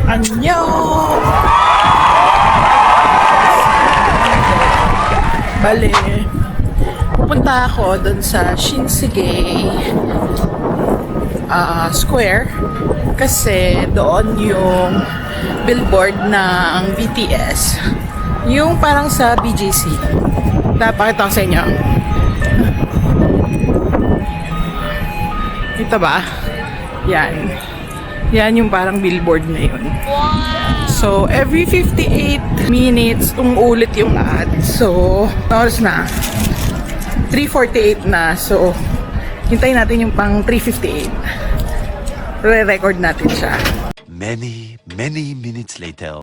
Annyeong! Bale, pupunta ako dun sa Shinsegae Square kasi doon yung billboard ng BTS. Yung parang sa BGC. Napakita ko sa inyo. Kita ba? Yan. Yan yung parang billboard na yun. So, every 58 minutes, umuulit yung ad. So, oras na. 3:48 na. So, hintayin natin yung pang 3:58. Re-record natin siya. Many minutes later.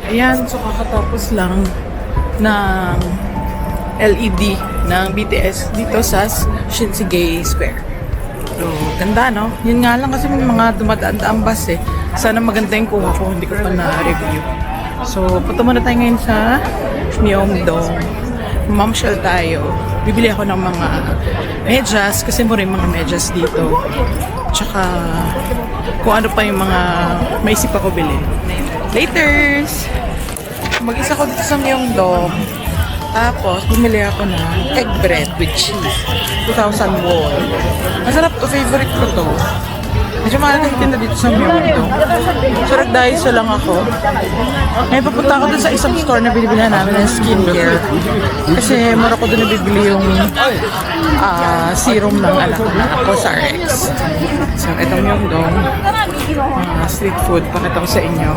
Ayan, so kakatapos lang ng LED ng BTS dito sa Shinsegae Square. So, ganda, no? Yun nga lang kasi may mga dumadaan-daang bus eh. Sana maganda yung kuha ko, hindi ko pa na-review. So, punta muna tayo ngayon sa Myeongdong. Mamshell tayo. Bibili ako ng mga medyas kasi mura yung mga medyas dito. Tsaka kung ano pa yung mga maisip ako bilhin. Laters! Mag-isa ko dito sa Myeongdong. Tapos, bumili ako ng egg bread with cheese. 2,000 won. Masarap to. Favorite ko to. Medyo mahal na itin na dito sa Myeongdong. So, nag-daiso lang ako. Ngayon, papunta ako dun sa isang store na binibilihan namin ng skincare. Kasi mara ko dun nabibili yung serum ng anak ko na COSRX. So, itong Myeongdong. Street food. Pakita ko sa inyo.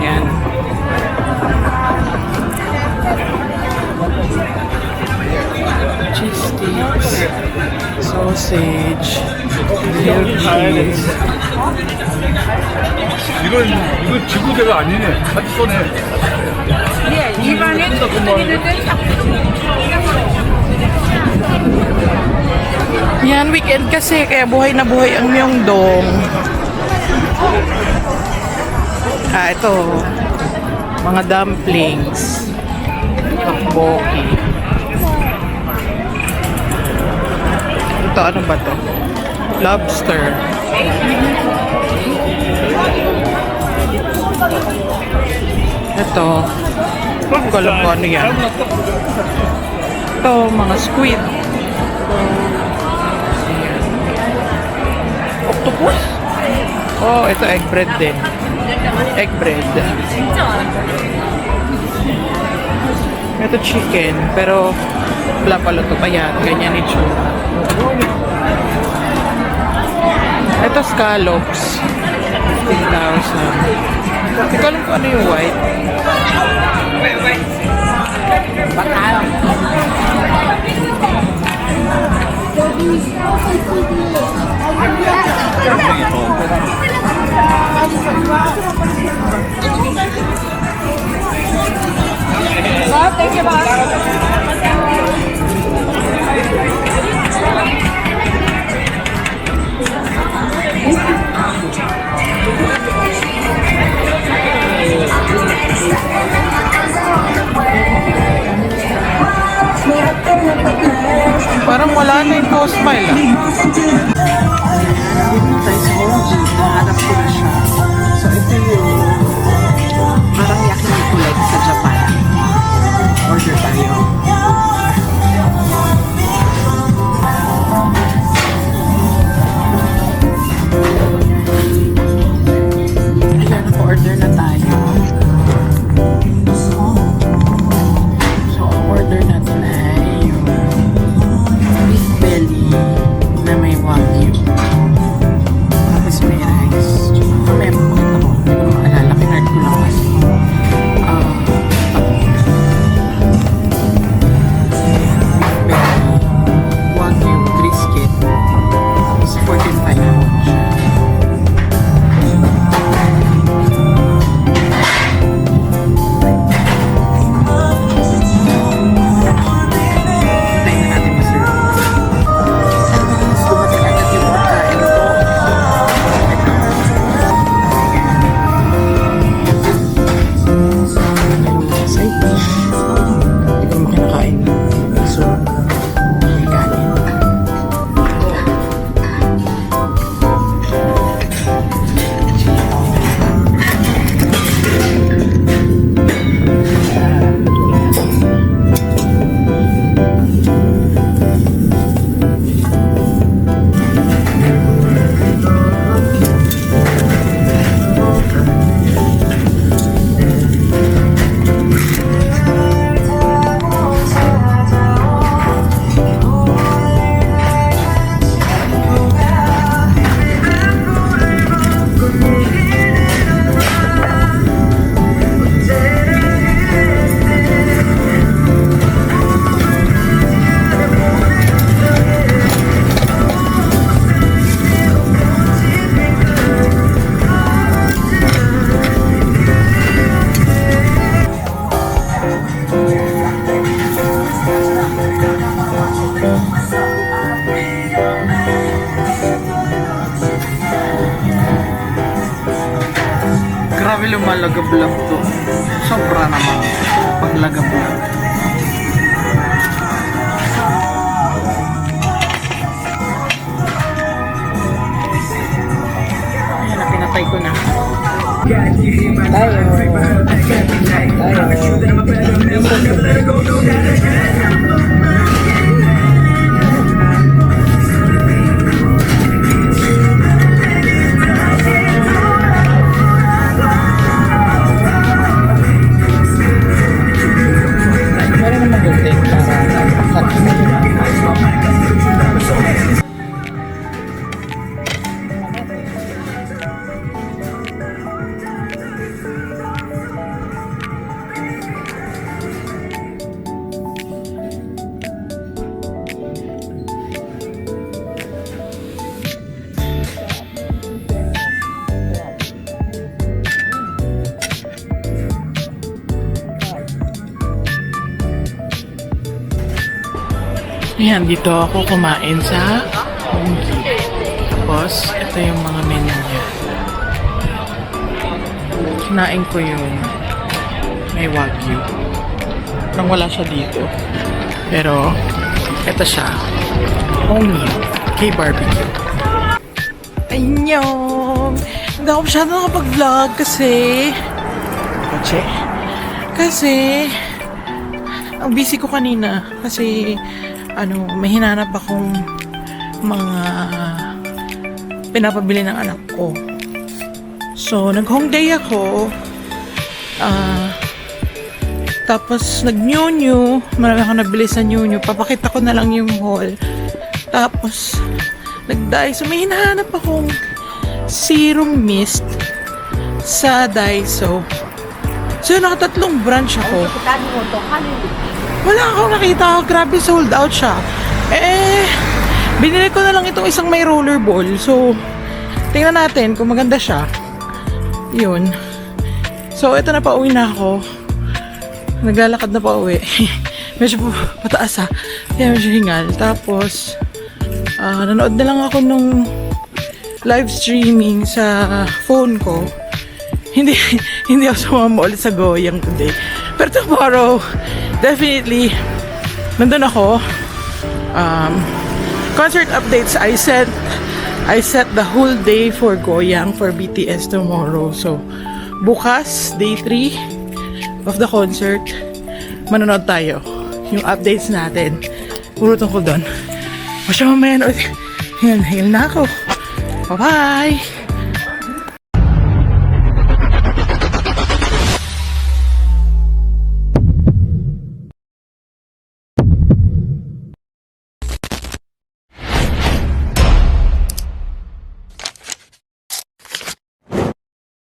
Yan. Cheese sticks, sausage, grilled cheese. 이거 지구대가 아니네. 같이 쏘네. 예, 입안에 뜯기는데 딱 Yan, weekend kasi, kaya buhay na buhay ang Myeongdong. Ito. Mga dumplings. Tteokbokki. Ito, ano ba to? Lobster. Ito. Hindi ko alam kung ano yan. Ito, mga squid. Octopus? Oh, ito egg bread din. Egg bread. Ito chicken, pero wala pala ito. Ayan, ganyan itsura. Ito scallops. 15,000. Hindi ko alam kung ano yung white. Thank you, boss. Parang wala na yung co-smile ah. Dito tayo sa Honji. Nahanap ko na siya. So ito yung parang yakiniku like sa Japan. Order tayo. Ayan, order na tayo. So, order natin ay yung beef belly na may wagyu. Tapos may rice. Mamaya papakita ko. Hindi ko maalala. Kinard ko lang kasi. Beef belly. Wagyu brisket. Tapos 14.5 po siya. Hintayin na natin masarap. Tapos dumating agad yung pagkain ko. Yung side dish. Hindi ko naman kinakain. So, may kanin. Grabe lumalagab lang to. Sobra naman. Paglagab lang. Ayan na, pinatay ko na. Meron naman gulting para Ayan, dito ako kumain sa Honji. Tapos, ito yung mga menu niya. Kinain ko yung may wagyu. Parang wala siya dito. Pero, ito siya. Honji K-barbecue. Ayun! Hindi ako masyado nakapag-vlog kasi ang busy ko kanina kasi may hinanap akong mga pinapabili ng anak ko. So, nag-home day ako. Tapos, nag-new-new. Marami akong nabili sa new-new. Papakita ko na lang yung haul. Tapos, nag-dye. So, may hinahanap akong serum mist sa Daiso. So, nakatatlong branch ako. Wala akong nakita. Grabe, sold out siya. Binili ko na lang itong isang may rollerball. So, tingnan natin kung maganda siya. Yun. So, ito na, pauwi na ako. Naglalakad na pauwi. Medyo pataas ha. Kaya medyo hingal. Tapos, nanood na lang ako nung live streaming sa phone ko. Hindi ako sumama ulit sa Goyang today. Pero tomorrow, definitely, nandun ako. Concert updates, I set the whole day for Goyang for BTS tomorrow. So, bukas, day 3 of the concert, manonood tayo. Yung updates natin. Puro tungkol doon. Masya mamaya na. Hil na ako. Bye-bye!